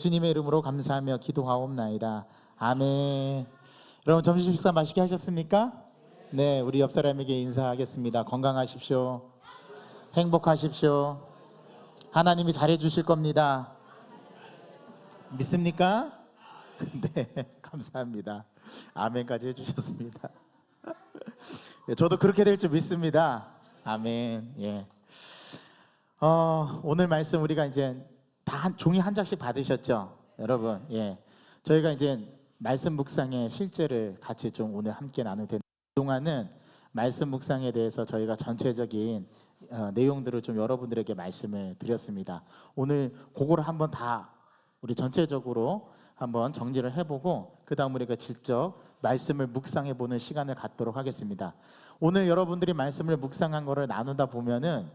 주님의 이름으로 감사하며 기도하옵나이다. 아멘. 여러분 점심 식사 맛있게 하셨습니까? 네, 우리 옆 사람에게 인사하겠습니다. 건강하십시오. 행복하십시오. 하나님이 잘해 주실 겁니다. 믿습니까? 네, 감사합니다. 아멘까지 해주셨습니다. 네, 저도 그렇게 될 줄 믿습니다. 아멘. 예. 오늘 말씀 우리가 이제 다 종이 한 장씩 받으셨죠, 여러분. 예. 저희가 이제 말씀 묵상의 실제를 같이 좀 오늘 함께 나눌 텐데, 그동안은 말씀 묵상에 대해서 저희가 전체적인 내용들을 좀 여러분들에게 말씀을 드렸습니다. 오늘 그거를 한번 다 우리 전체적으로 한번 정리를 해보고 그 다음 우리가 직접 말씀을 묵상해 보는 시간을 갖도록 하겠습니다. 오늘 여러분들이 말씀을 묵상한 거를 나누다 보면은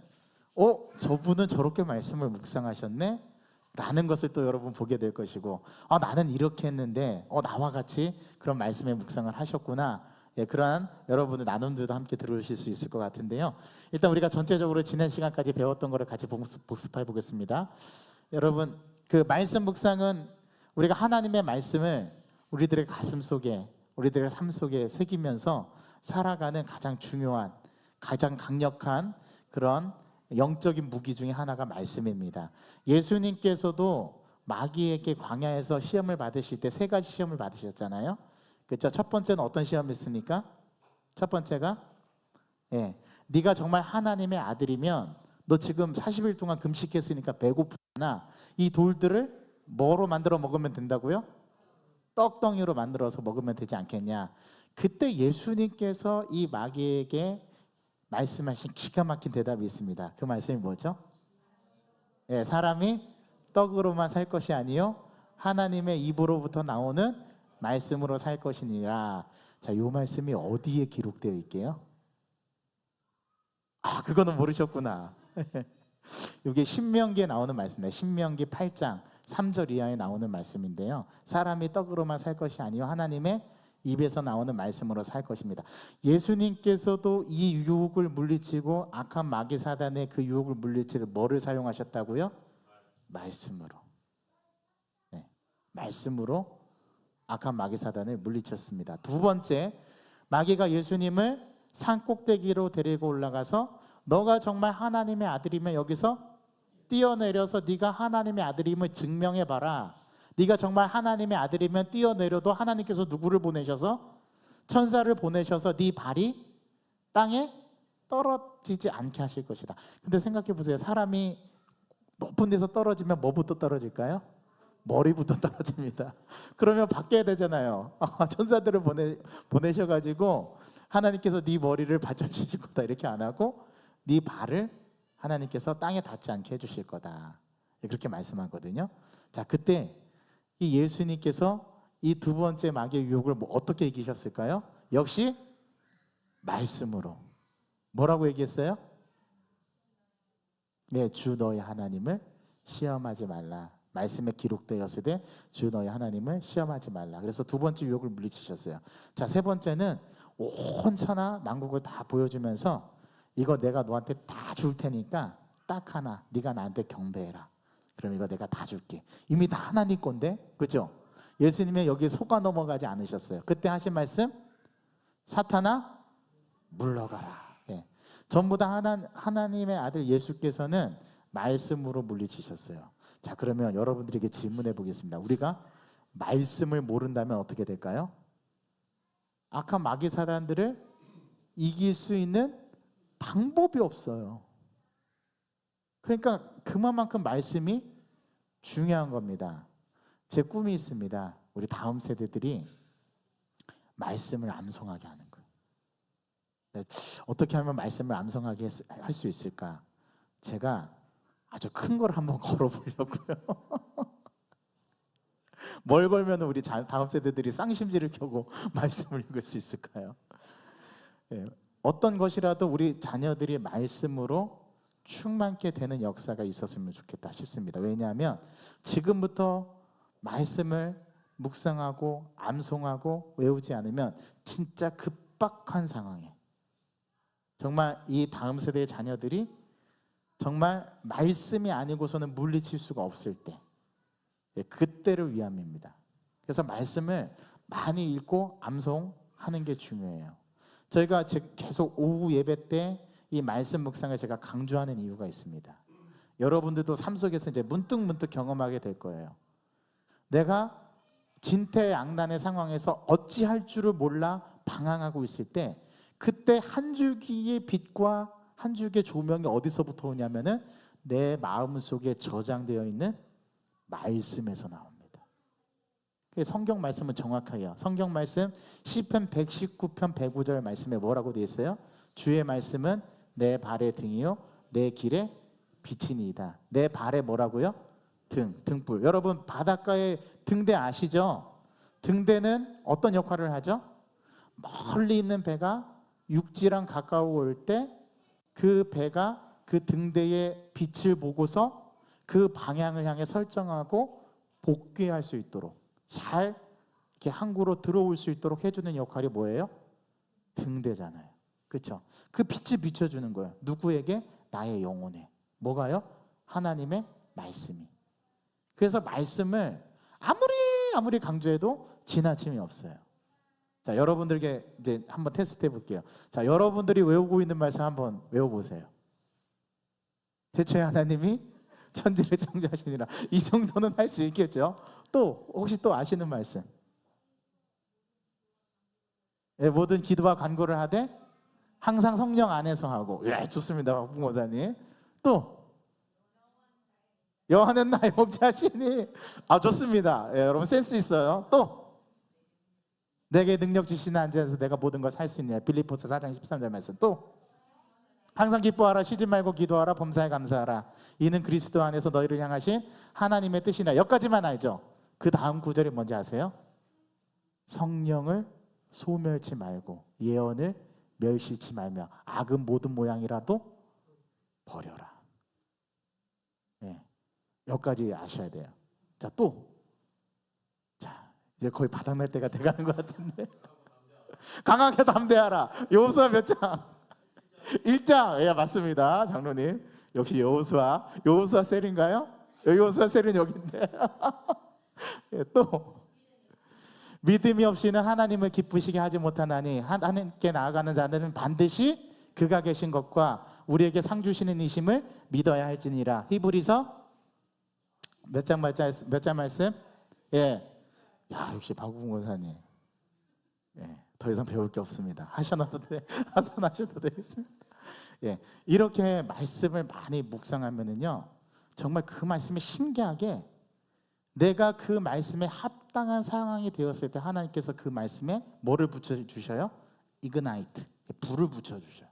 저분은 저렇게 말씀을 묵상하셨네? 라는 것을 또 여러분 보게 될 것이고, 나는 이렇게 했는데 나와 같이 그런 말씀의 묵상을 하셨구나. 예, 그러한 여러분의 나눔들도 함께 들으실 수 있을 것 같은데요. 일단 우리가 전체적으로 지난 시간까지 배웠던 거를 같이 복습해 보겠습니다. 여러분, 그 말씀 묵상은 우리가 하나님의 말씀을 우리들의 가슴 속에, 우리들의 삶 속에 새기면서 살아가는 가장 중요한, 가장 강력한 그런 영적인 무기 중에 하나가 말씀입니다. 예수님께서도 마귀에게 광야에서 시험을 받으실 때 세 가지 시험을 받으셨잖아요. 그렇죠? 첫 번째는 어떤 시험이었습니까? 첫 번째가 네가 정말 하나님의 아들이면 너 지금 40일 동안 금식했으니까 배고프잖아. 이 돌들을 뭐로 만들어 먹으면 된다고요? 떡덩이로 만들어서 먹으면 되지 않겠냐. 그때 예수님께서 이 마귀에게 말씀하신 기가 막힌 대답이 있습니다. 그 말씀이 뭐죠? 사람이 떡으로만 살 것이 아니요 하나님의 입으로부터 나오는 말씀으로 살 것이니라. 자, 이 말씀이 어디에 기록되어 있게요? 그거는 모르셨구나. 이게 신명기에 나오는 말씀입니다. 신명기 8장 3절 이하에 나오는 말씀인데요. 사람이 떡으로만 살 것이 아니요 하나님의 입에서 나오는 말씀으로 살 것입니다. 예수님께서도 이 유혹을 물리치고 악한 마귀 사단의 그 유혹을 물리치를 뭐를 사용하셨다고요? 말씀으로. 말씀으로 악한 마귀 사단을 물리쳤습니다. 두 번째, 마귀가 예수님을 산 꼭대기로 데리고 올라가서 너가 정말 하나님의 아들이면 여기서 뛰어내려서 네가 하나님의 아들임을 증명해봐라. 네가 정말 하나님의 아들이면 뛰어내려도 하나님께서 누구를 보내셔서? 천사를 보내셔서 네 발이 땅에 떨어지지 않게 하실 것이다. 근데 생각해 보세요. 사람이 높은 데서 떨어지면 뭐부터 떨어질까요? 머리부터 떨어집니다. 그러면 바뀌어야 되잖아요. 천사들을 보내셔가지고 하나님께서 네 머리를 받쳐주실 거다 이렇게 안 하고 네 발을 하나님께서 땅에 닿지 않게 해주실 거다. 그렇게 말씀하거든요. 자, 그때 이 예수님께서 이 두 번째 마귀의 유혹을 어떻게 이기셨을까요? 역시 말씀으로. 뭐라고 얘기했어요? 주 너희 하나님을 시험하지 말라. 말씀에 기록되었으되 주 너희 하나님을 시험하지 말라. 그래서 두 번째 유혹을 물리치셨어요. 자, 세 번째는 온 천하 만국을 다 보여주면서 이거 내가 너한테 다 줄 테니까 딱 하나, 네가 나한테 경배해라. 그럼 이거 내가 다 줄게. 이미 다 하나님 건데, 그렇죠? 예수님이 여기 속아 넘어가지 않으셨어요. 그때 하신 말씀, 사탄아 물러가라. 전부 다 하나님의 아들 예수께서는 말씀으로 물리치셨어요. 자, 그러면 여러분들에게 질문해 보겠습니다. 우리가 말씀을 모른다면 어떻게 될까요? 악한 마귀 사단들을 이길 수 있는 방법이 없어요. 그러니까 그만큼 말씀이 중요한 겁니다. 제 꿈이 있습니다. 우리 다음 세대들이 말씀을 암송하게 하는 거예요. 어떻게 하면 말씀을 암송하게 할 수 있을까? 제가 아주 큰 걸 한번 걸어보려고요. 뭘 걸면 우리 다음 세대들이 쌍심지를 켜고 말씀을 읽을 수 있을까요? 어떤 것이라도 우리 자녀들이 말씀으로 충만케 되는 역사가 있었으면 좋겠다 싶습니다. 왜냐하면 지금부터 말씀을 묵상하고 암송하고 외우지 않으면 진짜 급박한 상황에 정말 이 다음 세대의 자녀들이 정말 말씀이 아니고서는 물리칠 수가 없을 때 예, 그때를 위함입니다. 그래서 말씀을 많이 읽고 암송하는 게 중요해요. 저희가 계속 오후 예배 때 이 말씀 묵상을 제가 강조하는 이유가 있습니다. 여러분들도 삶 속에서 이제 문득 경험하게 될 거예요. 내가 진퇴양난의 상황에서 어찌할 줄을 몰라 방황하고 있을 때, 그때 한 줄기의 빛과 한 줄기의 조명이 어디서부터 오냐면은 내 마음 속에 저장되어 있는 말씀에서 나옵니다. 성경 말씀은 정확해요. 성경 말씀 시편 119편 105절 말씀에 뭐라고 되어 있어요? 주의 말씀은 내 발의 등이요 내 길의 빛이니이다. 내 발에 뭐라고요? 등불. 여러분 바닷가에 등대 아시죠? 등대는 어떤 역할을 하죠? 멀리 있는 배가 육지랑 가까워올 때 그 배가 그 등대의 빛을 보고서 그 방향을 향해 설정하고 복귀할 수 있도록, 잘 이렇게 항구로 들어올 수 있도록 해주는 역할이 뭐예요? 등대잖아요. 그렇죠? 그 빛을 비춰주는 거예요. 누구에게? 나의 영혼에. 뭐가요? 하나님의 말씀이. 그래서 말씀을 아무리 강조해도 지나침이 없어요. 자, 여러분들에게 이제 한번 테스트 해볼게요. 자, 여러분들이 외우고 있는 말씀 한번 외워보세요. 대체 하나님이 천지를 창조하시니라. 이 정도는 할 수 있겠죠? 또 혹시 또 아시는 말씀? 예, 모든 기도와 간구를 하되 항상 성령 안에서 하고. 예, 좋습니다, 박봉호사님. 또 여호와는 나의 목자시니. 아, 좋습니다. 예, 여러분 센스 있어요. 또 내게 능력 주시는 안에서 내가 모든 걸 살 수 있느냐. 빌립보서 4장 13절 말씀. 또 항상 기뻐하라, 쉬지 말고 기도하라, 범사에 감사하라. 이는 그리스도 안에서 너희를 향하신 하나님의 뜻이나. 여기까지만 알죠? 그 다음 구절이 뭔지 아세요? 성령을 소멸치 말고 예언을 멸시치 말며 악은 모든 모양이라도 버려라. 예, 여기까지 아셔야 돼요. 자, 또 자, 이제 거의 바닥날 때가 돼가는 것 같은데 강하게 담대하라. 여호수아 몇 장? 1장. 예, 맞습니다, 장로님. 역시 여호수아 셀인가요? 여호수아 셀은 여기 있네. 예, 또 믿음이 없이는 하나님을 기쁘시게 하지 못하나니 하나님께 나아가는 자들은 반드시 그가 계신 것과 우리에게 상 주시는 이심을 믿어야 할지니라. 히브리서 몇 장 말씀? 예. 야, 역시 박우근 권사님. 예, 더 이상 배울 게 없습니다. 하셔도 되겠습니다. 예, 이렇게 말씀을 많이 묵상하면은요, 정말 그 말씀이 신기하게 내가 그 말씀에 합당한 상황이 되었을 때 하나님께서 그 말씀에 뭐를 붙여주셔요? 이그나이트, 불을 붙여주셔요.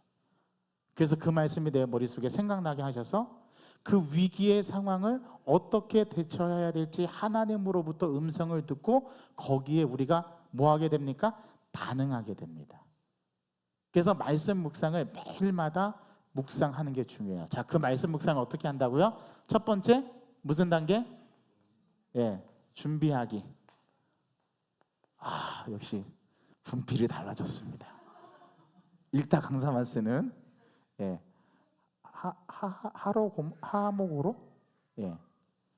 그래서 그 말씀이 내 머릿속에 생각나게 하셔서 그 위기의 상황을 어떻게 대처해야 될지 하나님으로부터 음성을 듣고 거기에 우리가 뭐 하게 됩니까? 반응하게 됩니다. 그래서 말씀 묵상을 매일마다 묵상하는 게 중요해요. 자, 그 말씀 묵상을 어떻게 한다고요? 첫 번째, 무슨 단계? 예, 준비하기. 아, 역시 분필이 달라졌습니다. 읽다 강사만 쓰는, 예, 하목으로? 예,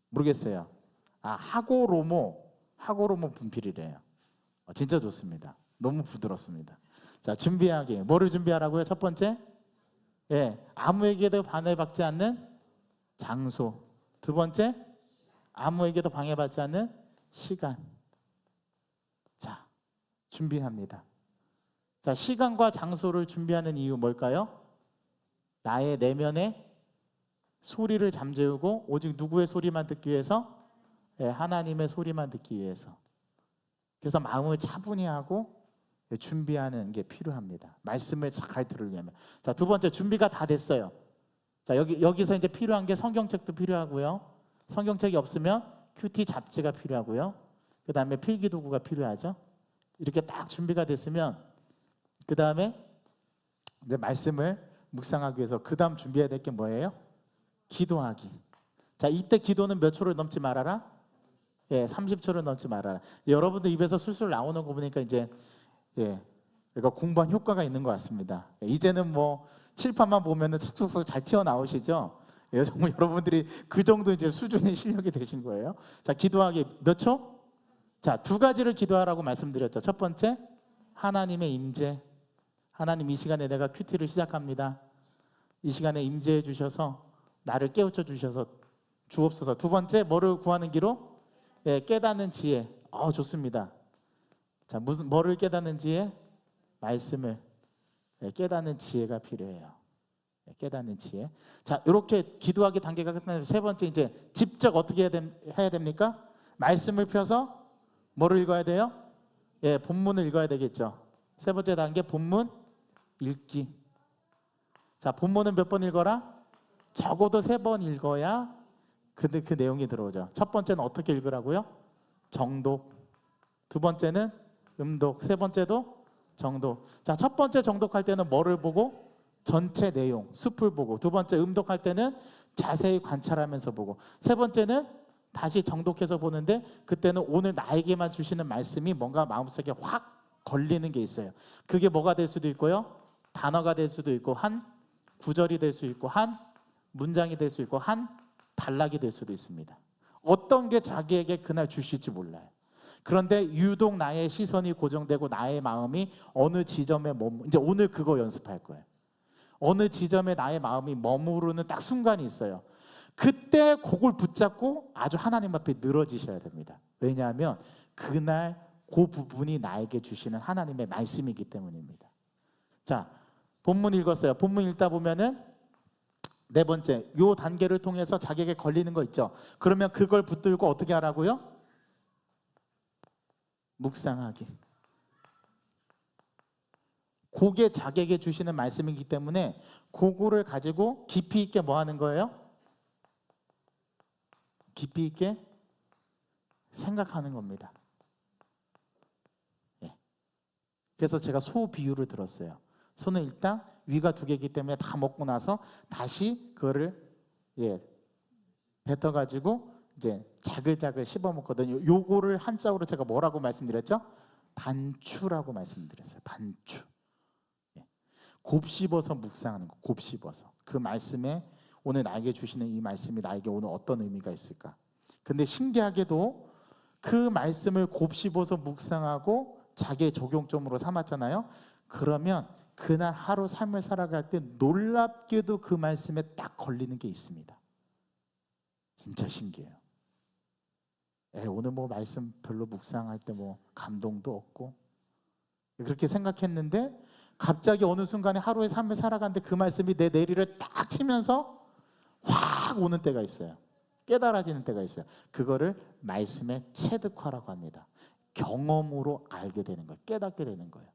모르겠어요. 아, 하고로모 분필이래요. 진짜 좋습니다. 너무 부드럽습니다. 자, 준비하기. 뭐를 준비하라고요? 첫 번째, 예, 아무에게도 방해받지 않는 장소. 두 번째, 아무에게도 방해받지 않는 시간. 자, 준비합니다. 자, 시간과 장소를 준비하는 이유 뭘까요? 나의 내면의 소리를 잠재우고 오직 누구의 소리만 듣기 위해서? 예, 하나님의 소리만 듣기 위해서. 그래서 마음을 차분히 하고 준비하는 게 필요합니다. 말씀을 잘 들으려면. 자, 두 번째, 준비가 다 됐어요. 자, 여기서 이제 필요한 게 성경책도 필요하고요. 성경책이 없으면 큐티 잡지가 필요하고요. 그 다음에 필기도구가 필요하죠. 이렇게 딱 준비가 됐으면 그 다음에 이제 말씀을 묵상하기 위해서 그 다음 준비해야 될 게 뭐예요? 기도하기. 자, 이때 기도는 몇 초를 넘지 말아라? 예, 30초를 넘지 말아라. 여러분들 입에서 술술 나오는 거 보니까 이제, 예, 그러니까 공부한 효과가 있는 것 같습니다. 예, 이제는 뭐 칠판만 보면은 쑥쑥쑥 잘 튀어나오시죠? 예, 정말 여러분들이 그 정도 이제 수준의 실력이 되신 거예요. 자, 기도하기 몇 초? 자, 두 가지를 기도하라고 말씀드렸죠. 첫 번째, 하나님의 임재. 하나님, 이 시간에 내가 큐티를 시작합니다. 이 시간에 임재해 주셔서 나를 깨우쳐 주셔서 주옵소서. 두 번째, 뭐를 구하는 기로? 예, 깨닫는 지혜. 좋습니다. 자, 뭐를 깨닫는 지혜? 말씀을. 예, 깨닫는 지혜가 필요해요. 예, 깨닫는 지혜. 자, 이렇게 기도하기 단계가 끝나면 세 번째, 이제 직접 어떻게 해야 됩니까? 말씀을 펴서 뭐를 읽어야 돼요? 예, 본문을 읽어야 되겠죠. 세 번째 단계, 본문 읽기. 자, 본문은 몇 번 읽어라? 적어도 3번 읽어야 그 내용이 들어오죠. 첫 번째는 어떻게 읽으라고요? 정독. 두 번째는 음독. 세 번째도 정독. 자, 첫 번째 정독할 때는 뭐를 보고? 전체 내용, 숲을 보고. 두 번째 음독할 때는 자세히 관찰하면서 보고. 세 번째는 다시 정독해서 보는데 그때는 오늘 나에게만 주시는 말씀이 뭔가 마음속에 확 걸리는 게 있어요. 그게 뭐가 될 수도 있고요. 단어가 될 수도 있고, 한 구절이 될 수 있고, 한 문장이 될 수 있고, 한 단락이 될 수도 있습니다. 어떤 게 자기에게 그날 주실지 몰라요. 그런데 유독 나의 시선이 고정되고 나의 마음이 어느 지점에 이제 오늘 그거 연습할 거예요. 어느 지점에 나의 마음이 머무르는 딱 순간이 있어요. 그때 그걸 붙잡고 아주 하나님 앞에 늘어지셔야 됩니다. 왜냐하면 그날 그 부분이 나에게 주시는 하나님의 말씀이기 때문입니다. 자, 본문 읽었어요. 본문 읽다 보면은 네 번째, 요 단계를 통해서 자기에게 걸리는 거 있죠. 그러면 그걸 붙들고 어떻게 하라고요? 묵상하기. 그게 자기에게 주시는 말씀이기 때문에 그거를 가지고 깊이 있게 뭐 하는 거예요? 깊이 있게 생각하는 겁니다. 예. 그래서 제가 소 비유를 들었어요. 소는 일단 위가 2개이기 때문에 다 먹고 나서 다시 그거를 뱉어가지고 이제 자글자글 씹어 먹거든요. 요거를 한자어로 제가 뭐라고 말씀드렸죠? 반추라고 말씀드렸어요. 반추. 곱씹어서 묵상하는 거. 곱씹어서 그 말씀에 오늘 나에게 주시는 이 말씀이 나에게 오늘 어떤 의미가 있을까? 근데 신기하게도 그 말씀을 곱씹어서 묵상하고 자기의 적용점으로 삼았잖아요. 그러면 그날 하루 삶을 살아갈 때 놀랍게도 그 말씀에 딱 걸리는 게 있습니다. 진짜 신기해요. 오늘 뭐 말씀 별로 묵상할 때 뭐 감동도 없고 그렇게 생각했는데 갑자기 어느 순간에 하루의 삶을 살아가는데 그 말씀이 내 내리를 딱 치면서 확 오는 때가 있어요. 깨달아지는 때가 있어요. 그거를 말씀의 체득화라고 합니다. 경험으로 알게 되는 거예요. 깨닫게 되는 거예요.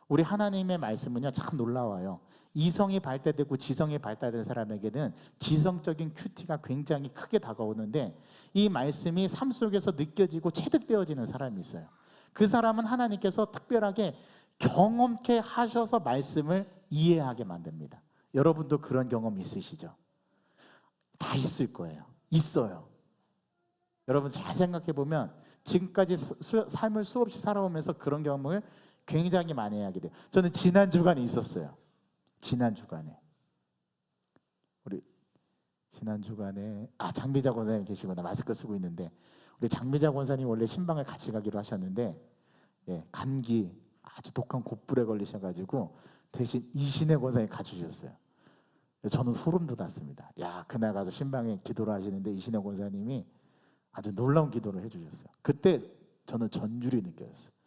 우리 하나님의 말씀은요 참 놀라워요. 이성이 발달되고 지성이 발달된 사람에게는 지성적인 큐티가 굉장히 크게 다가오는데 이 말씀이 삶 속에서 느껴지고 체득되어지는 사람이 있어요. 그 사람은 하나님께서 특별하게 경험케 하셔서 말씀을 이해하게 만듭니다. 여러분도 그런 경험 있으시죠? 다 있을 거예요. 있어요. 여러분 잘 생각해 보면 지금까지 삶을 수없이 살아오면서 그런 경험을 굉장히 많이 하게 돼요. 저는 지난 주간에 있었어요. 지난 주간에 우리 지난 주간에 장미자 권사님 계시구나. 마스크 쓰고 있는데 우리 장미자 권사님 원래 신방을 같이 가기로 하셨는데 감기 아주 독한 곧불에 걸리셔가지고 대신 이신혜 권사님 가주셨어요. 저는 소름 돋았습니다. 그날 가서 신방에 기도를 하시는데 이신혜 권사님이 아주 놀라운 기도를 해주셨어요. 그때 저는 전율이 느껴졌어요.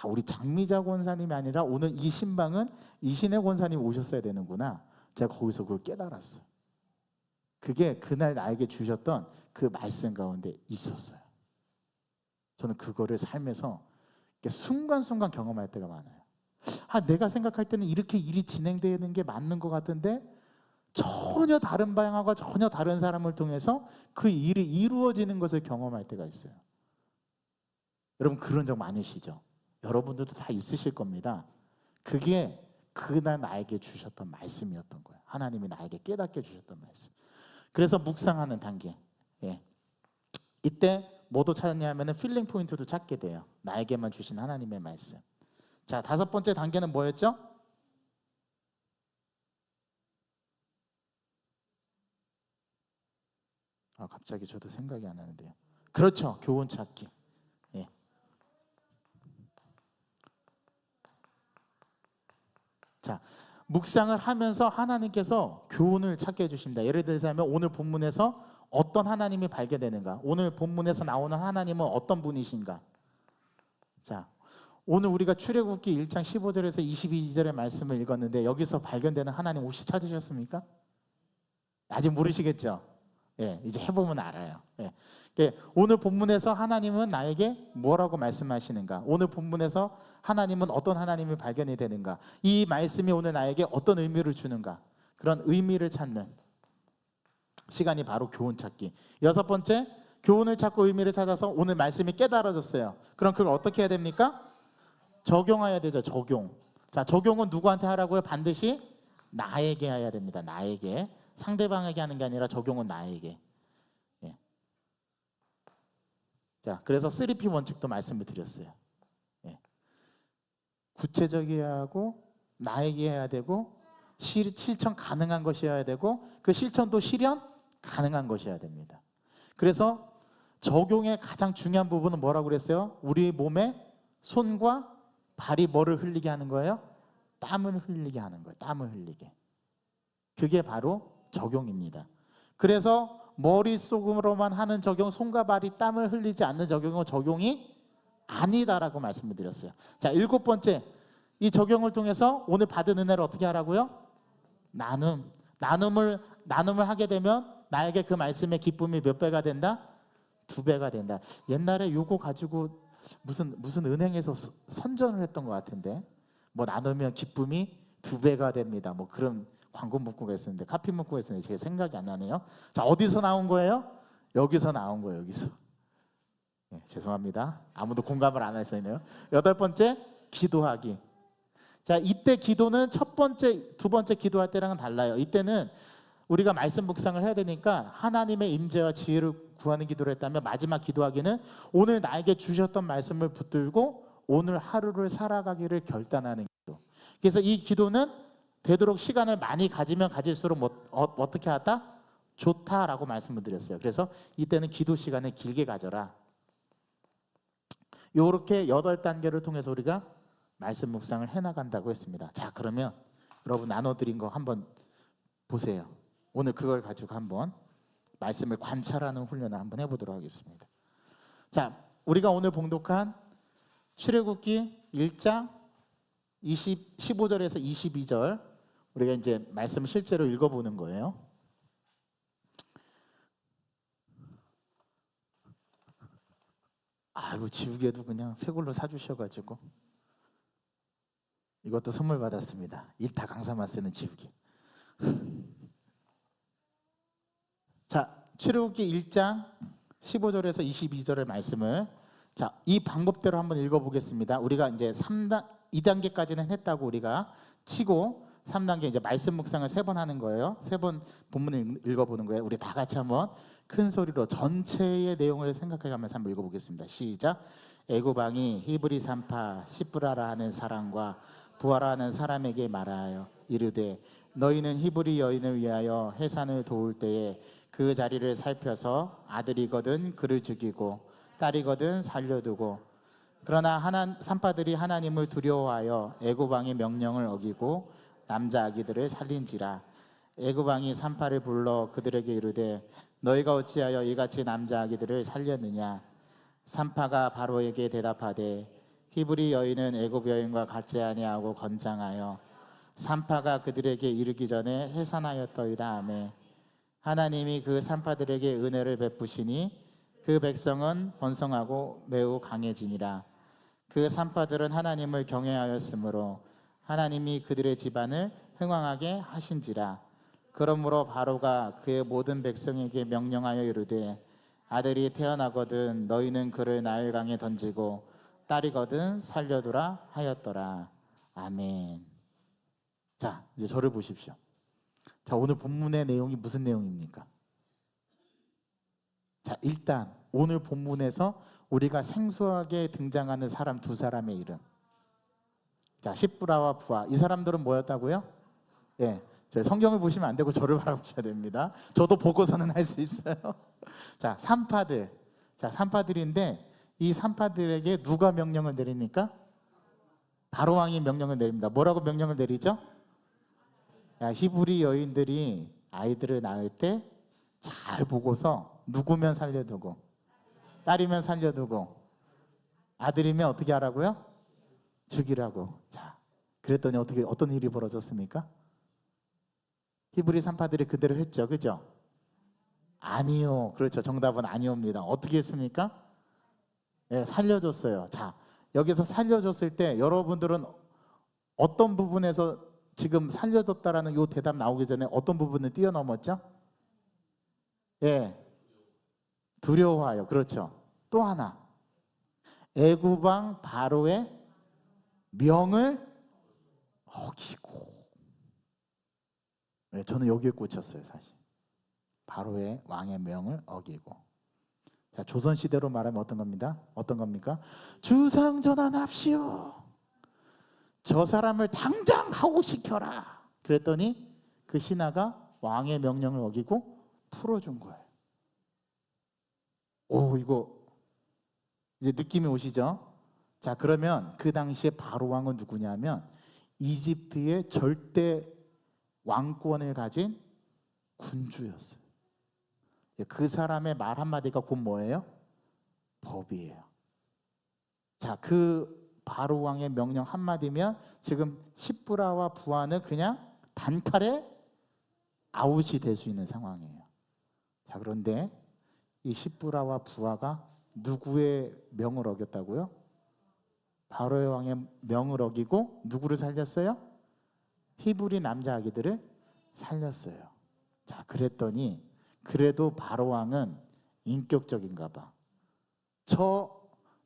우리 장미자 권사님이 아니라 오늘 이 신방은 이신혜 권사님 오셨어야 되는구나. 제가 거기서 그걸 깨달았어요. 그게 그날 나에게 주셨던 그 말씀 가운데 있었어요. 저는 그거를 삶에서 순간순간 경험할 때가 많아요. 내가 생각할 때는 이렇게 일이 진행되는 게 맞는 것 같은데 전혀 다른 방향과 전혀 다른 사람을 통해서 그 일이 이루어지는 것을 경험할 때가 있어요. 여러분 그런 적 많으시죠? 여러분들도 다 있으실 겁니다. 그게 그날 나에게 주셨던 말씀이었던 거예요. 하나님이 나에게 깨닫게 주셨던 말씀. 그래서 묵상하는 단계. 이때 뭐도 찾았냐면은 필링 포인트도 찾게 돼요. 나에게만 주신 하나님의 말씀. 자, 5번째 단계는 뭐였죠? 갑자기 저도 생각이 안 나는데요. 그렇죠. 교훈 찾기. 예. 자, 묵상을 하면서 하나님께서 교훈을 찾게 해주십니다. 예를 들자면 오늘 본문에서 어떤 하나님이 발견되는가, 오늘 본문에서 나오는 하나님은 어떤 분이신가. 자, 오늘 우리가 출애굽기 1장 15절에서 22절의 말씀을 읽었는데 여기서 발견되는 하나님 혹시 찾으셨습니까? 아직 모르시겠죠? 예, 이제 해보면 알아요. 예. 오늘 본문에서 하나님은 나에게 뭐라고 말씀하시는가, 오늘 본문에서 하나님은 어떤 하나님이 발견이 되는가, 이 말씀이 오늘 나에게 어떤 의미를 주는가, 그런 의미를 찾는 시간이 바로 교훈 찾기. 여섯 번째, 교훈을 찾고 의미를 찾아서 오늘 말씀이 깨달아졌어요. 그럼 그걸 어떻게 해야 됩니까? 적용해야 되죠. 적용. 자, 적용은 누구한테 하라고요? 반드시 나에게 해야 됩니다. 나에게. 상대방에게 하는 게 아니라 적용은 나에게. 예. 자, 그래서 3P 원칙도 말씀을 드렸어요. 예. 구체적이어야 하고, 나에게 해야 되고, 실천 가능한 것이어야 되고, 그 실천도 실현 가능한 것이어야 됩니다. 그래서 적용의 가장 중요한 부분은 뭐라고 그랬어요? 우리 몸에 손과 발이 뭐를 흘리게 하는 거예요? 땀을 흘리게 하는 거예요. 땀을 흘리게. 그게 바로 적용입니다. 그래서 머릿속으로만 하는 적용, 손과 발이 땀을 흘리지 않는 적용은 적용이 아니다라고 말씀을 드렸어요. 자, 일곱 번째, 이 적용을 통해서 오늘 받은 은혜를 어떻게 하라고요? 나눔을 하게 되면 나에게 그 말씀의 기쁨이 몇 배가 된다? 2배가 된다. 옛날에 요거 가지고 무슨 은행에서 선전을 했던 것 같은데, 뭐 나누면 기쁨이 2배가 됩니다. 뭐 그런 광고 문구가 있었는데, 카피 문구가 있었는데 제 생각이 안 나네요. 자, 어디서 나온 거예요? 여기서 나온 거예요. 여기서. 네, 죄송합니다. 아무도 공감을 안 했어요. 여덟 번째, 기도하기. 자, 이때 기도는 첫 번째, 두 번째 기도할 때랑은 달라요. 이때는 우리가 말씀 묵상을 해야 되니까 하나님의 임재와 지혜를 구하는 기도를 했다면, 마지막 기도하기는 오늘 나에게 주셨던 말씀을 붙들고 오늘 하루를 살아가기를 결단하는 기도. 그래서 이 기도는 되도록 시간을 많이 가지면 가질수록 어떻게 하다? 좋다라고 말씀을 드렸어요. 그래서 이때는 기도 시간을 길게 가져라. 이렇게 8단계를 통해서 우리가 말씀 묵상을 해나간다고 했습니다. 자, 그러면 여러분 나눠드린 거 한번 보세요. 오늘 그걸 가지고 한번 말씀을 관찰하는 훈련을 한번 해보도록 하겠습니다. 자, 우리가 오늘 봉독한 출애굽기 1장 15절에서 22절, 우리가 이제 말씀을 실제로 읽어보는 거예요. 아이고, 지우개도 그냥 새 걸로 사주셔가지고 이것도 선물 받았습니다. 일타 강사만 쓰는 지우개. 자, 출애굽기 1장 15절에서 22절의 말씀을, 자, 이 방법대로 한번 읽어보겠습니다. 우리가 이제 2단계까지는 했다고 우리가 치고 3단계 이제 말씀 묵상을 3번 하는 거예요. 3번 본문을 읽어보는 거예요. 우리 다 같이 한번 큰 소리로 전체의 내용을 생각해가면서 한번 읽어보겠습니다. 시작. 애굽 왕이 히브리 산파 시브라라 하는 사람과 부하라 하는 사람에게 말하여 이르되, 너희는 히브리 여인을 위하여 해산을 도울 때에 그 자리를 살펴서 아들이거든 그를 죽이고 딸이거든 살려두고, 그러나 산파들이 하나님을 두려워하여 애굽 왕의 명령을 어기고 남자 아기들을 살린지라. 애굽 왕이 산파를 불러 그들에게 이르되, 너희가 어찌하여 이같이 남자 아기들을 살렸느냐? 산파가 바로에게 대답하되, 히브리 여인은 애굽 여인과 같지 아니하고 건장하여 산파가 그들에게 이르기 전에 해산하였더이다 하매, 하나님이 그 산파들에게 은혜를 베푸시니 그 백성은 번성하고 매우 강해지니라. 그 산파들은 하나님을 경외하였으므로 하나님이 그들의 집안을 흥왕하게 하신지라. 그러므로 바로가 그의 모든 백성에게 명령하여 이르되, 아들이 태어나거든 너희는 그를 나일강에 던지고 딸이거든 살려두라 하였더라. 아멘. 자, 이제 저를 보십시오. 자, 오늘 본문의 내용이 무슨 내용입니까? 자, 일단 오늘 본문에서 우리가 생소하게 등장하는 사람 두 사람의 이름. 자, 시브라와 부하. 이 사람들은 뭐였다고요? 예, 저희 성경을 보시면 안 되고 저를 바라보셔야 됩니다. 저도 보고서는 할 수 있어요. 자, 산파들. 자, 산파들인데 이 산파들에게 누가 명령을 내립니까? 바로 왕이 명령을 내립니다. 뭐라고 명령을 내리죠? 야, 히브리 여인들이 아이들을 낳을 때 잘 보고서 누구면 살려두고, 딸이면 살려두고, 아들이면 어떻게 하라고요? 죽이라고. 자, 그랬더니 어떤 일이 벌어졌습니까? 히브리 산파들이 그대로 했죠, 그죠? 아니요. 그렇죠. 정답은 아니옵니다. 어떻게 했습니까? 네, 살려줬어요. 자, 여기서 살려줬을 때 여러분들은 어떤 부분에서 지금 살려줬다라는 이 대답 나오기 전에 어떤 부분을 뛰어넘었죠? 예, 두려워하여. 그렇죠. 또 하나, 애굽왕 바로의 명을 어기고. 네, 저는 여기에 꽂혔어요, 사실. 바로의 왕의 명을 어기고. 자, 조선 시대로 말하면 어떤 겁니다? 어떤 겁니까? 주상 전환합시오. 저 사람을 당장 하고시켜라. 그랬더니 그 신하가 왕의 명령을 어기고 풀어준 거예요. 오, 이거 이제 느낌이 오시죠? 자, 그러면 그 당시에 바로 왕은 누구냐면 이집트의 절대 왕권을 가진 군주였어요. 그 사람의 말 한마디가 곧 뭐예요? 법이에요. 자, 그 바로 왕의 명령 한마디면 지금 시브라와 부하는 그냥 단칼에 아웃이 될 수 있는 상황이에요. 자, 그런데 이 시브라와 부하가 누구의 명을 어겼다고요? 바로의 왕의 명을 어기고 누구를 살렸어요? 히브리 남자 아기들을 살렸어요. 자, 그랬더니 그래도 바로 왕은 인격적인가 봐. 저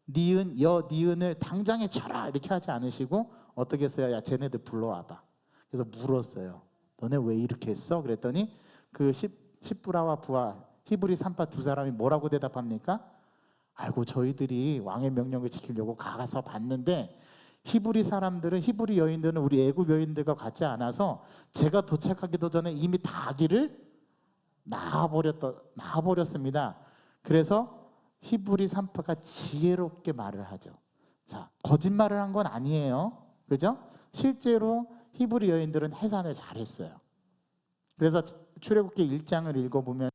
니은 여 니은을 당장에 쳐라 이렇게 하지 않으시고 어떻게 했어요? 야, 쟤네들 불러와봐. 그래서 물었어요. 너네 왜 이렇게 했어? 그랬더니 그 시브라와 부하 히브리 산파 두 사람이 뭐라고 대답합니까? 아이고, 저희들이 왕의 명령을 지키려고 가서 봤는데 히브리 사람들은, 히브리 여인들은 우리 애굽 여인들과 같지 않아서 제가 도착하기도 전에 이미 다 아기를 낳아버렸습니다. 그래서 히브리 산파가 지혜롭게 말을 하죠. 자, 거짓말을 한 건 아니에요. 그죠? 실제로 히브리 여인들은 해산을 잘했어요. 그래서 출애굽기 1장을 읽어보면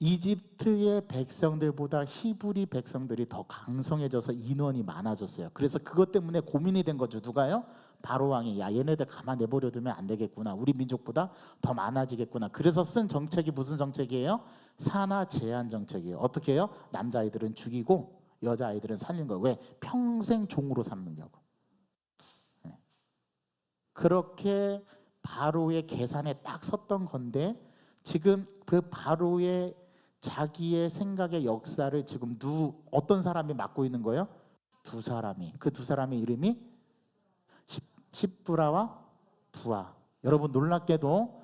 이집트의 백성들보다 히브리 백성들이 더 강성해져서 인원이 많아졌어요. 그래서 그것 때문에 고민이 된 거죠. 누가요? 바로 왕이, 야, 얘네들 가만 내버려 두면 안 되겠구나. 우리 민족보다 더 많아지겠구나. 그래서 쓴 정책이 무슨 정책이에요? 산하 제한 정책이에요. 어떻게 해요? 남자아이들은 죽이고 여자아이들은 살린 거예요. 왜? 평생 종으로 삼으려고. 네. 그렇게 바로의 계산에 딱 섰던 건데 지금 그 바로의 자기의 생각의 역사를 지금 어떤 사람이 맡고 있는 거예요? 두 사람이. 그 두 사람의 이름이 시브라와 부하. 여러분, 놀랍게도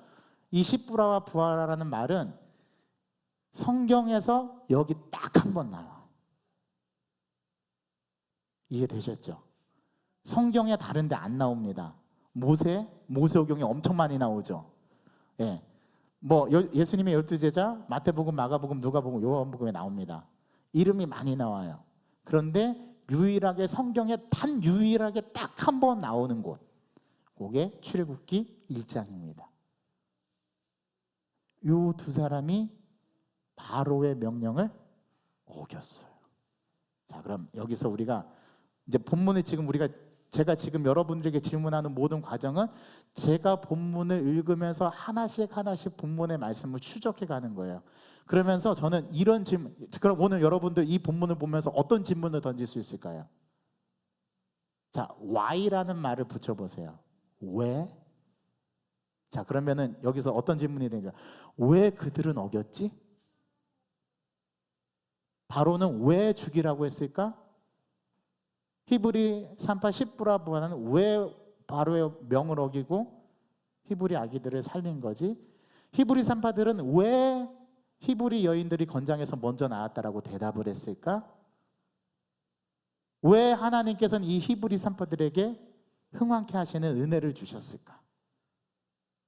이 시브라와 부하라는 말은 성경에서 여기 딱 한 번 나와요. 이해되셨죠? 성경에 다른 데 안 나옵니다. 모세오경에 엄청 많이 나오죠. 예. 뭐 예수님의 12제자 마태복음, 마가복음, 누가복음, 요한복음에 나옵니다. 이름이 많이 나와요. 그런데 유일하게 성경에 단 유일하게 딱 한 번 나오는 곳, 그게 출애굽기 1장입니다. 요 두 사람이 바로의 명령을 어겼어요. 자, 그럼 여기서 우리가 이제 본문을 제가 지금 여러분들에게 질문하는 모든 과정은 제가 본문을 읽으면서 하나씩 본문의 말씀을 추적해 가는 거예요. 그러면서 저는 이런 질문, 그럼 오늘 여러분들 이 본문을 보면서 어떤 질문을 던질 수 있을까요? 자, why라는 말을 붙여보세요. 왜? 자, 그러면은 여기서 어떤 질문이 되냐? 왜 그들은 어겼지? 바로는 왜 죽이라고 했을까? 히브리 산파 시브라 부하는 왜 바로의 명을 어기고 히브리 아기들을 살린 거지? 히브리 산파들은 왜 히브리 여인들이 건장에서 먼저 나왔다라고 대답을 했을까? 왜 하나님께서는 이 히브리 산파들에게 흥왕케 하시는 은혜를 주셨을까?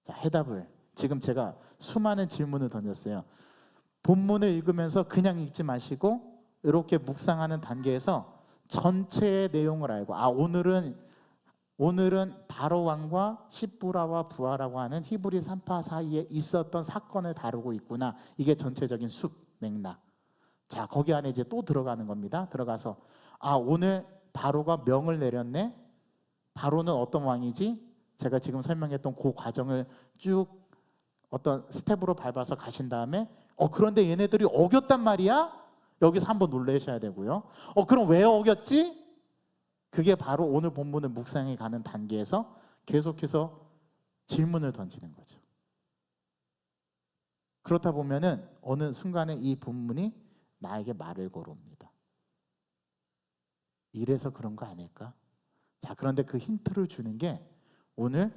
자, 해답을 지금 제가 수많은 질문을 던졌어요. 본문을 읽으면서 그냥 읽지 마시고 이렇게 묵상하는 단계에서 전체의 내용을 알고 오늘은 바로 왕과 시브라와 부하라고 하는 히브리 산파 사이에 있었던 사건을 다루고 있구나. 이게 전체적인 맥락. 자, 거기 안에 이제 또 들어가는 겁니다. 들어가서 오늘 바로가 명을 내렸네. 바로는 어떤 왕이지? 제가 지금 설명했던 그 과정을 쭉 어떤 스텝으로 밟아서 가신 다음에 그런데 얘네들이 어겼단 말이야? 여기서 한번 놀라셔야 되고요. 그럼 왜 어겼지? 그게 바로 오늘 본문을 묵상해 가는 단계에서 계속해서 질문을 던지는 거죠. 그렇다 보면은 어느 순간에 이 본문이 나에게 말을 걸어옵니다. 이래서 그런 거 아닐까? 자, 그런데 그 힌트를 주는 게 오늘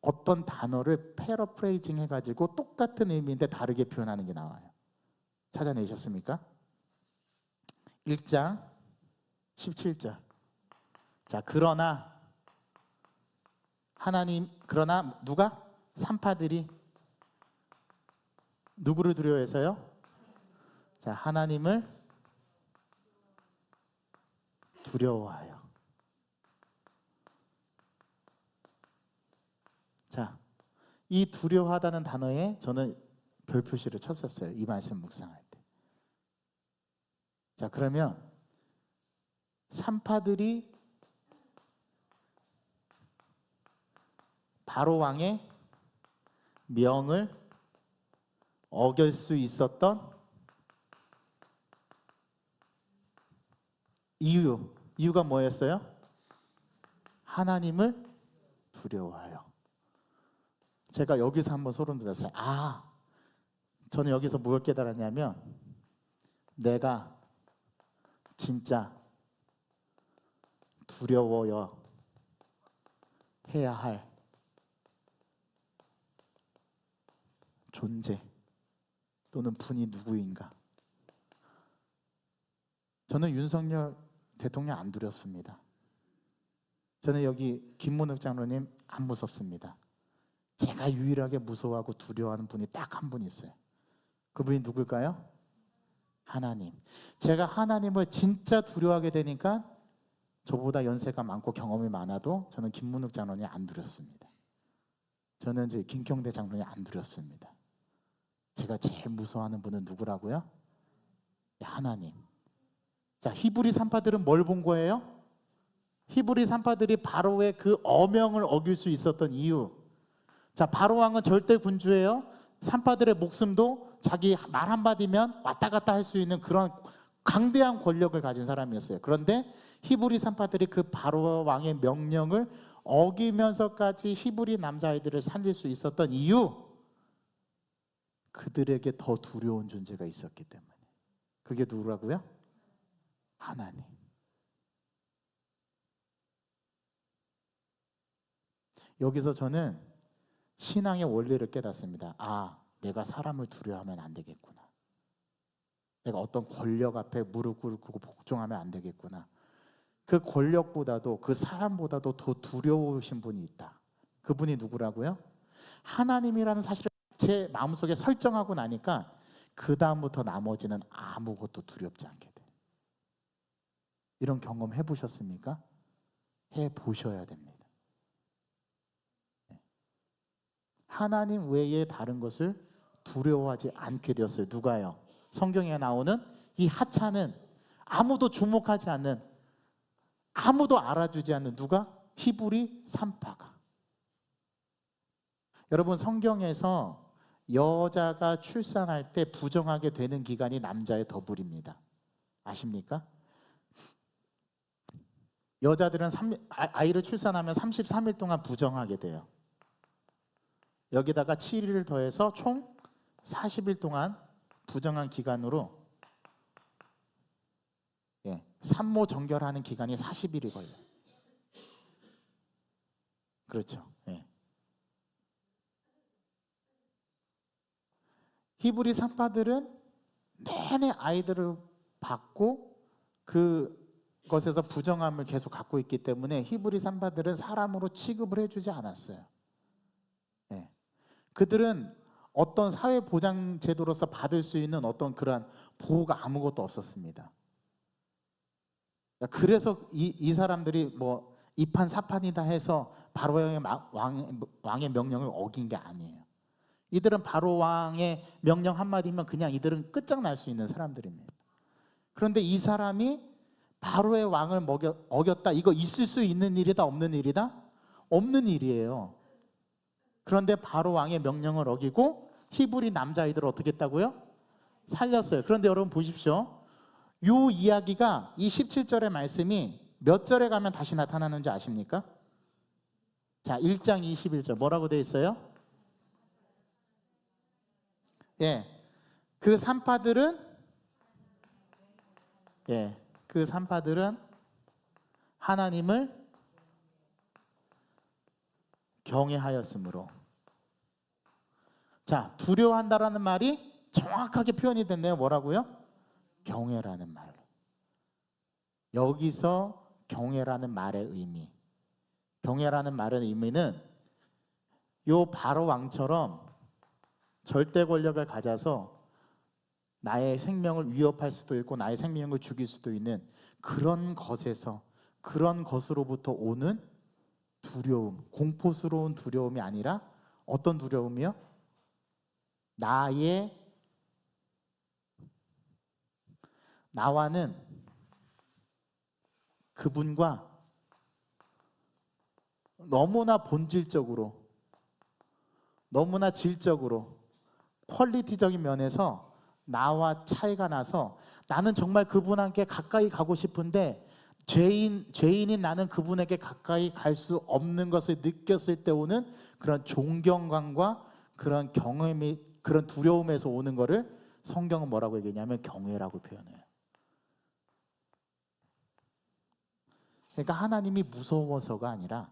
어떤 단어를 패러프레이징 해가지고 똑같은 의미인데 다르게 표현하는 게 나와요. 찾아내셨습니까? 1장 17절. 자, 그러나 누가? 산파들이 누구를 두려워해서요? 자, 하나님을 두려워하여. 자, 이 두려워하다는 단어에 저는 별 표시를 쳤었어요. 이 말씀 묵상할 때. 자, 그러면 산파들이 바로 왕의 명을 어길 수 있었던 이유가 뭐였어요? 하나님을 두려워하여. 제가 여기서 한번 소름 돋았어요. 저는 여기서 뭘 깨달았냐면 내가 진짜 두려워야 해야 할 존재 또는 분이 누구인가? 저는 윤석열 대통령 안 두렵습니다. 저는 여기 김문욱 장로님 안 무섭습니다. 제가 유일하게 무서워하고 두려워하는 분이 딱 한 분 있어요. 그분이 누굴까요? 하나님. 제가 하나님을 진짜 두려워하게 되니까 저보다 연세가 많고 경험이 많아도 저는 김문욱 장로님 안 두렵습니다. 저는 김경대 장로님 안 두렵습니다. 제가 제일 무서워하는 분은 누구라고요? 하나님. 자, 히브리 산파들은 뭘 본 거예요? 히브리 산파들이 바로의 그 어명을 어길 수 있었던 이유. 자, 바로 왕은 절대 군주예요. 산파들의 목숨도 자기 말 한마디면 왔다 갔다 할 수 있는 그런 강대한 권력을 가진 사람이었어요. 그런데 히브리 산파들이 그 바로 왕의 명령을 어기면서까지 히브리 남자아이들을 살릴 수 있었던 이유, 그들에게 더 두려운 존재가 있었기 때문에. 그게 누구라고요? 하나님. 여기서 저는 신앙의 원리를 깨닫습니다. 내가 사람을 두려워하면 안 되겠구나. 내가 어떤 권력 앞에 무릎 꿇고 복종하면 안 되겠구나. 그 권력보다도 그 사람보다도 더 두려우신 분이 있다. 그분이 누구라고요? 하나님이라는 사실을 제 마음속에 설정하고 나니까 그 다음부터 나머지는 아무것도 두렵지 않게 돼. 이런 경험 해보셨습니까? 해보셔야 됩니다. 하나님 외에 다른 것을 두려워하지 않게 되었어요. 누가요? 성경에 나오는 이 하찮은, 아무도 주목하지 않는, 아무도 알아주지 않는 누가? 히브리 산파가. 여러분, 성경에서 여자가 출산할 때 부정하게 되는 기간이 남자의 더블입니다. 아십니까? 여자들은 아이를 출산하면 33일 동안 부정하게 돼요. 여기다가 7일을 더해서 총 40일 동안 부정한 기간으로 산모 정결하는 기간이 40일이 걸려요. 그렇죠. 히브리 산파들은 내내 아이들을 받고 그것에서 부정함을 계속 갖고 있기 때문에 히브리 산파들은 사람으로 취급을 해주지 않았어요. 그들은 어떤 사회보장제도로서 받을 수 있는 어떤 그러한 보호가 아무것도 없었습니다. 그래서 이 사람들이 뭐 이판사판이다 해서 바로 왕의 명령을 어긴 게 아니에요. 이들은 바로 왕의 명령 한마디면 그냥 이들은 끝장날 수 있는 사람들입니다. 그런데 이 사람이 바로의 왕을 어겼다. 이거 있을 수 있는 일이다, 없는 일이다? 없는 일이에요. 그런데 바로 왕의 명령을 어기고 히브리 남자아이들을 어떻게 했다고요? 살렸어요. 그런데 여러분 보십시오. 이 이야기가 이 17절의 말씀이 몇 절에 가면 다시 나타나는지 아십니까? 자, 1장 21절 뭐라고 되어 있어요? 예, 그 산파들은 하나님을 경외하였으므로. 자, 두려워한다라는 말이 정확하게 표현이 됐네요. 뭐라고요? 경외라는 말. 여기서 경외라는 말의 의미, 경외라는 말의 의미는 요 바로 왕처럼 절대 권력을 가져서 나의 생명을 위협할 수도 있고 나의 생명을 죽일 수도 있는 그런 것에서, 그런 것으로부터 오는 두려움, 공포스러운 두려움이 아니라 어떤 두려움이요? 나와는 그분과 너무나 본질적으로, 너무나 질적으로, 퀄리티적인 면에서 나와 차이가 나서 나는 정말 그분에게 가까이 가고 싶은데 죄인인 나는 그분에게 가까이 갈 수 없는 것을 느꼈을 때 오는 그런 존경감과 그런 경험이, 그런 두려움에서 오는 거를 성경은 뭐라고 얘기하냐면 경외라고 표현해요. 그러니까 하나님이 무서워서가 아니라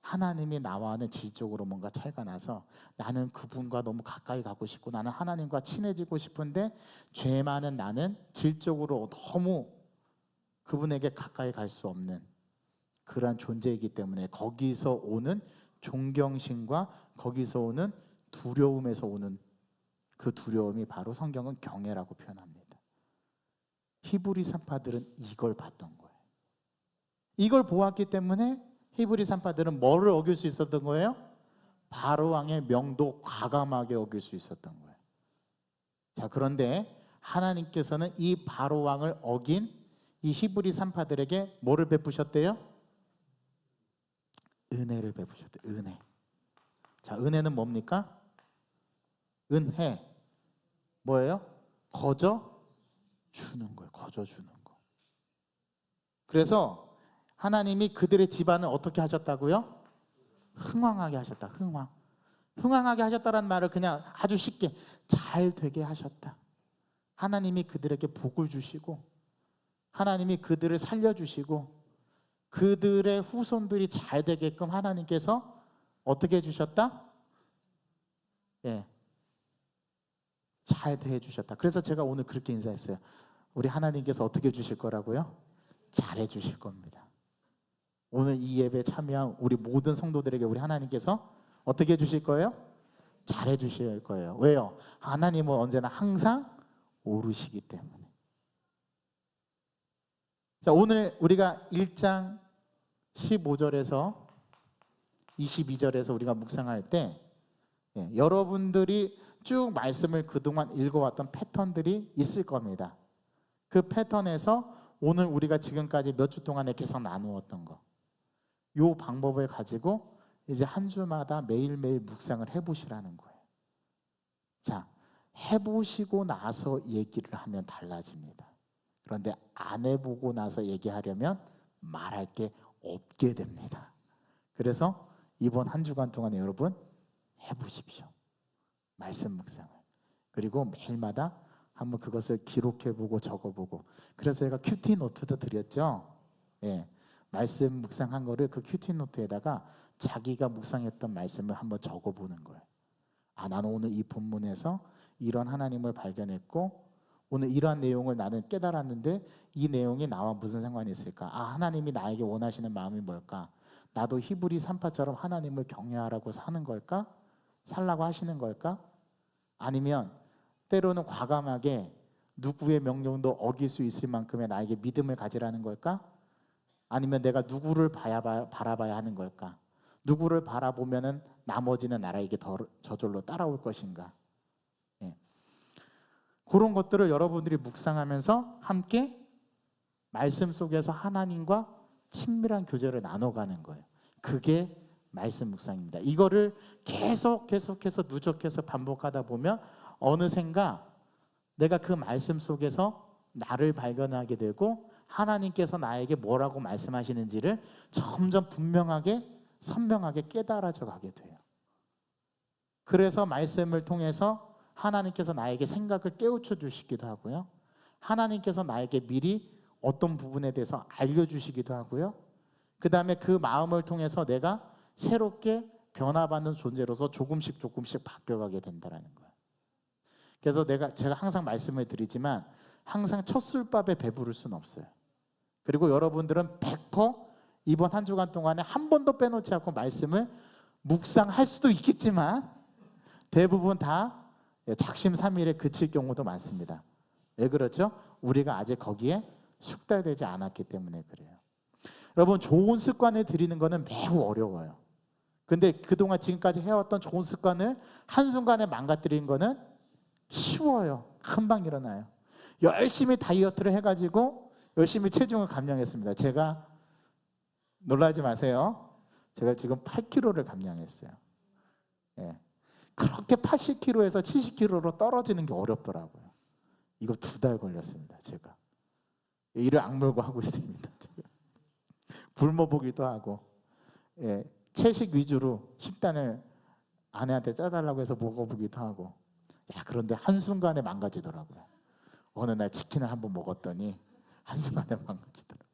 하나님이 나와는 질적으로 뭔가 차이가 나서 나는 그분과 너무 가까이 가고 싶고 나는 하나님과 친해지고 싶은데 죄 많은 나는 질적으로 너무 그분에게 가까이 갈 수 없는 그러한 존재이기 때문에 거기서 오는 존경심과 거기서 오는 두려움에서 오는 그 두려움이 바로 성경은 경외라고 표현합니다. 히브리 산파들은 이걸 봤던 거예요. 이걸 보았기 때문에 히브리 산파들은 뭐를 어길 수 있었던 거예요? 바로 왕의 명도 과감하게 어길 수 있었던 거예요. 자, 그런데 하나님께서는 이 바로 왕을 어긴 이 히브리 산파들에게 뭐를 베푸셨대요? 은혜를 베푸셨대요. 은혜. 자, 은혜는 뭡니까? 은혜. 뭐예요? 거저 주는 거예요. 거저 주는 거. 그래서 하나님이 그들의 집안을 어떻게 하셨다고요? 흥왕하게 하셨다. 흥왕하게 하셨다라는 말을 그냥 아주 쉽게 잘 되게 하셨다. 하나님이 그들에게 복을 주시고 하나님이 그들을 살려주시고 그들의 후손들이 잘 되게끔 하나님께서 어떻게 해주셨다? 예, 잘 대해주셨다. 그래서 제가 오늘 그렇게 인사했어요. 우리 하나님께서 어떻게 해주실 거라고요? 잘해 주실 겁니다. 오늘 이 예배에 참여한 우리 모든 성도들에게 우리 하나님께서 어떻게 해주실 거예요? 잘해 주실 거예요. 왜요? 하나님은 언제나 항상 오르시기 때문에. 자, 오늘 우리가 1장 15절에서 22절에서 우리가 묵상할 때 여러분들이 쭉 말씀을 그동안 읽어왔던 패턴들이 있을 겁니다. 그 패턴에서 오늘 우리가 지금까지 몇 주 동안에 계속 나누었던 거, 이 방법을 가지고 이제 한 주마다 매일매일 묵상을 해보시라는 거예요. 자, 해보시고 나서 얘기를 하면 달라집니다. 그런데 안 해보고 나서 얘기하려면 말할 게 없게 됩니다. 그래서 이번 한 주간 동안에 여러분 해보십시오. 말씀 묵상을. 그리고 매일마다 한번 그것을 기록해보고 적어보고. 그래서 제가 큐티 노트도 드렸죠. 예, 말씀 묵상한 거를 그 큐티 노트에다가 자기가 묵상했던 말씀을 한번 적어보는 거예요. 아, 나는 오늘 이 본문에서 이런 하나님을 발견했고 오늘 이러한 내용을 나는 깨달았는데 이 내용이 나와 무슨 상관이 있을까? 아, 하나님이 나에게 원하시는 마음이 뭘까? 나도 히브리 산파처럼 하나님을 경외하라고 사는 걸까? 살라고 하시는 걸까? 아니면 때로는 과감하게 누구의 명령도 어길 수 있을 만큼의 나에게 믿음을 가지라는 걸까? 아니면 내가 누구를 바라봐야 하는 걸까? 누구를 바라보면은 나머지는 나에게 저절로 따라올 것인가? 예. 그런 것들을 여러분들이 묵상하면서 함께 말씀 속에서 하나님과 친밀한 교제를 나눠가는 거예요. 그게 말씀 묵상입니다. 이거를 계속해서 누적해서 반복하다 보면 어느샌가 내가 그 말씀 속에서 나를 발견하게 되고 하나님께서 나에게 뭐라고 말씀하시는지를 점점 분명하게 선명하게 깨달아져 가게 돼요. 그래서 말씀을 통해서 하나님께서 나에게 생각을 깨우쳐 주시기도 하고요. 하나님께서 나에게 미리 어떤 부분에 대해서 알려주시기도 하고요. 그 다음에 그 마음을 통해서 내가 새롭게 변화받는 존재로서 조금씩 바뀌어가게 된다는 거예요. 그래서 제가 항상 말씀을 드리지만 항상 첫 술밥에 배부를 수는 없어요. 그리고 여러분들은 100% 이번 한 주간 동안에 한 번도 빼놓지 않고 말씀을 묵상할 수도 있겠지만 대부분 다 작심삼일에 그칠 경우도 많습니다. 왜 그렇죠? 우리가 아직 거기에 숙달되지 않았기 때문에 그래요. 여러분, 좋은 습관을 들이는 것은 매우 어려워요. 근데 그동안 지금까지 해왔던 좋은 습관을 한순간에 망가뜨리는 것은 쉬워요. 금방 일어나요. 열심히 다이어트를 해가지고 열심히 체중을 감량했습니다. 제가 놀라지 마세요. 제가 지금 8kg를 감량했어요. 예. 그렇게 80kg에서 70kg로 떨어지는 게 어렵더라고요. 이거 2달 걸렸습니다. 제가 이를 악물고 하고 있습니다. 지금. 굶어보기도 하고, 예, 채식 위주로 식단을 아내한테 짜달라고 해서 먹어보기도 하고, 그런데 한순간에 망가지더라고요. 어느 날 치킨을 한번 먹었더니 한순간에 망가지더라고요.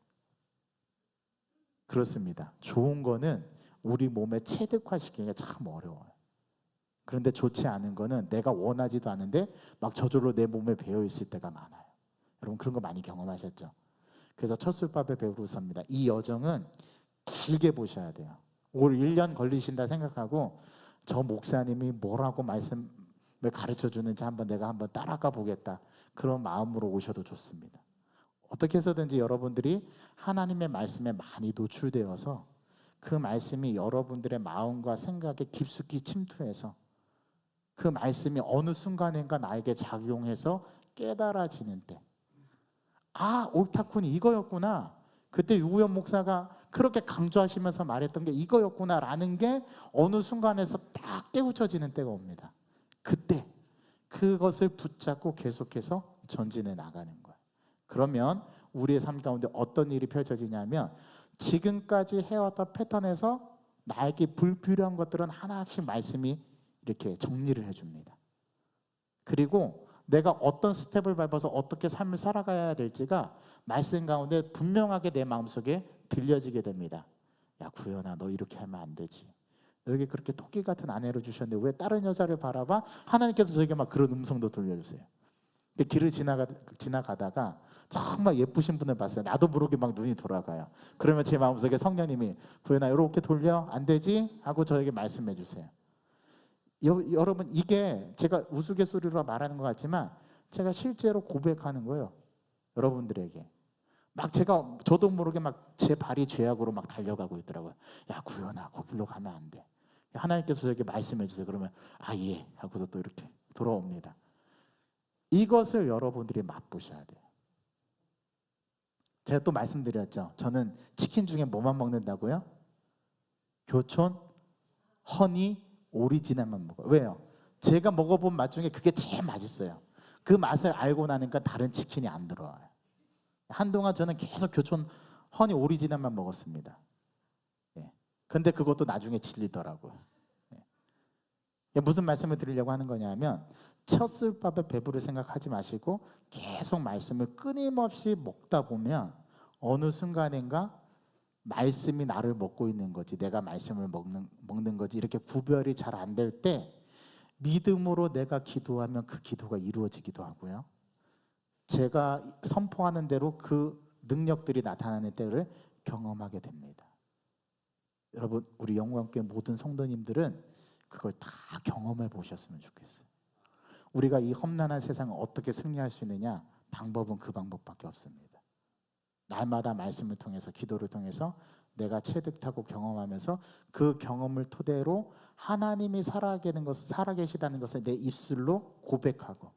그렇습니다. 좋은 거는 우리 몸에 체득화시키기가 참 어려워요. 그런데 좋지 않은 거는 내가 원하지도 않은데 막 저절로 내 몸에 배어 있을 때가 많아요. 여러분 그런 거 많이 경험하셨죠? 그래서 첫 술밥에 배부르습니다. 이 여정은 길게 보셔야 돼요. 올 1년 걸리신다 생각하고 저 목사님이 뭐라고 말씀을 가르쳐 주는지 내가 한번 따라가 보겠다. 그런 마음으로 오셔도 좋습니다. 어떻게 해서든지 여러분들이 하나님의 말씀에 많이 노출되어서 그 말씀이 여러분들의 마음과 생각에 깊숙이 침투해서 그 말씀이 어느 순간인가 나에게 작용해서 깨달아지는 때, 옳다쿤이 이거였구나. 그때 유구현 목사가 그렇게 강조하시면서 말했던 게 이거였구나라는 게 어느 순간에서 딱 깨우쳐지는 때가 옵니다. 그때 그것을 붙잡고 계속해서 전진해 나가는 거예요. 그러면 우리의 삶 가운데 어떤 일이 펼쳐지냐면 지금까지 해왔던 패턴에서 나에게 불필요한 것들은 하나씩 말씀이 이렇게 정리를 해줍니다. 그리고 내가 어떤 스텝을 밟아서 어떻게 삶을 살아가야 될지가 말씀 가운데 분명하게 내 마음속에 들려지게 됩니다. 야 구현아, 너 이렇게 하면 안 되지. 너에게 그렇게 토끼 같은 아내를 주셨는데 왜 다른 여자를 바라봐? 하나님께서 저에게 막 그런 음성도 들려주세요. 길을 지나가다가 정말 예쁘신 분을 봤어요. 나도 모르게 막 눈이 돌아가요. 그러면 제 마음속에 성령님이 구현아 이렇게 돌려? 안 되지? 하고 저에게 말씀해 주세요. 여러분 이게 제가 우스갯소리로 말하는 것 같지만 제가 실제로 고백하는 거예요. 여러분들에게 막 저도 모르게 막 제 발이 죄악으로 막 달려가고 있더라고요. 야 구현아 거길로 가면 안 돼. 하나님께서 저에게 말씀해 주세요. 그러면 예 하고서 또 이렇게 돌아옵니다. 이것을 여러분들이 맛보셔야 돼요. 제가 또 말씀드렸죠. 저는 치킨 중에 뭐만 먹는다고요? 교촌, 허니, 오리지널만 먹어요. 왜요? 제가 먹어본 맛 중에 그게 제일 맛있어요. 그 맛을 알고 나니까 다른 치킨이 안 들어와요. 한동안 저는 계속 교촌, 허니, 오리지널만 먹었습니다. 근데 그것도 나중에 질리더라고요. 무슨 말씀을 드리려고 하는 거냐면 첫 술밥에 배부를 생각하지 마시고 계속 말씀을 끊임없이 먹다 보면 어느 순간인가 말씀이 나를 먹고 있는 거지 내가 말씀을 먹는 거지 이렇게 구별이 잘 안 될 때 믿음으로 내가 기도하면 그 기도가 이루어지기도 하고요. 제가 선포하는 대로 그 능력들이 나타나는 때를 경험하게 됩니다. 여러분 우리 영광교회 모든 성도님들은 그걸 다 경험해 보셨으면 좋겠어요. 우리가 이 험난한 세상을 어떻게 승리할 수 있느냐? 방법은 그 방법밖에 없습니다. 날마다 말씀을 통해서, 기도를 통해서 내가 체득하고 경험하면서 그 경험을 토대로 하나님이 살아계시다는 것을 내 입술로 고백하고,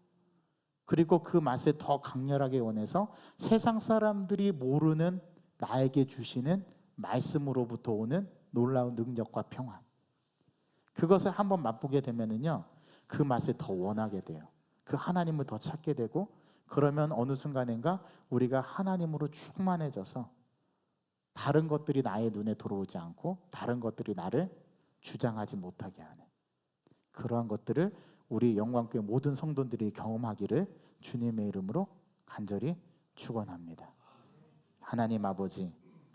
그리고 그 맛을 더 강렬하게 원해서 세상 사람들이 모르는 나에게 주시는 말씀으로부터 오는 놀라운 능력과 평안, 그것을 한번 맛보게 되면은요, 그 맛을 더 원하게 돼요. 그 하나님을 더 찾게 되고, 그러면 어느 순간인가 우리가 하나님으로 충만해져서 다른 것들이 나의 눈에 들어오지 않고 다른 것들이 나를 주장하지 못하게 하는 그러한 것들을 우리 영광교회 모든 성도들이 경험하기를 주님의 이름으로 간절히 축원합니다. 하나님 아버지,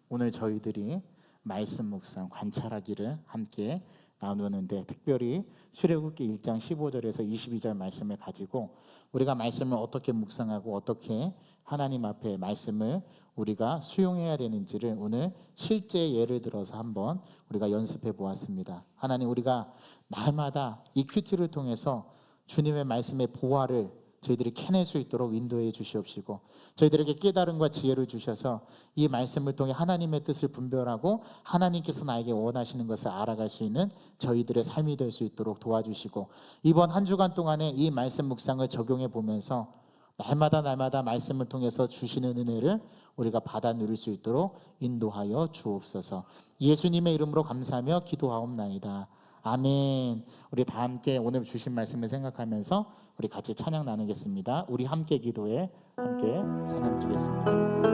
오늘 저희들이 말씀 묵상 관찰하기를 함께 나누는데, 특별히 출애굽기 1장 15절에서 22절 말씀을 가지고 우리가 말씀을 어떻게 묵상하고 어떻게 하나님 앞에 말씀을 우리가 수용해야 되는지를 오늘 실제 예를 들어서 한번 우리가 연습해 보았습니다. 하나님, 우리가 날마다 이 큐티를 통해서 주님의 말씀의 보화를 저희들이 캐낼 수 있도록 인도해 주시옵시고, 저희들에게 깨달음과 지혜를 주셔서 이 말씀을 통해 하나님의 뜻을 분별하고 하나님께서 나에게 원하시는 것을 알아갈 수 있는 저희들의 삶이 될 수 있도록 도와주시고, 이번 한 주간 동안에 이 말씀 묵상을 적용해 보면서 날마다 말씀을 통해서 주시는 은혜를 우리가 받아 누릴 수 있도록 인도하여 주옵소서. 예수님의 이름으로 감사하며 기도하옵나이다. 아멘. 우리 다 함께 오늘 주신 말씀을 생각하면서 우리 같이 찬양 나누겠습니다. 우리 함께 기도해 함께 찬양 드리겠습니다.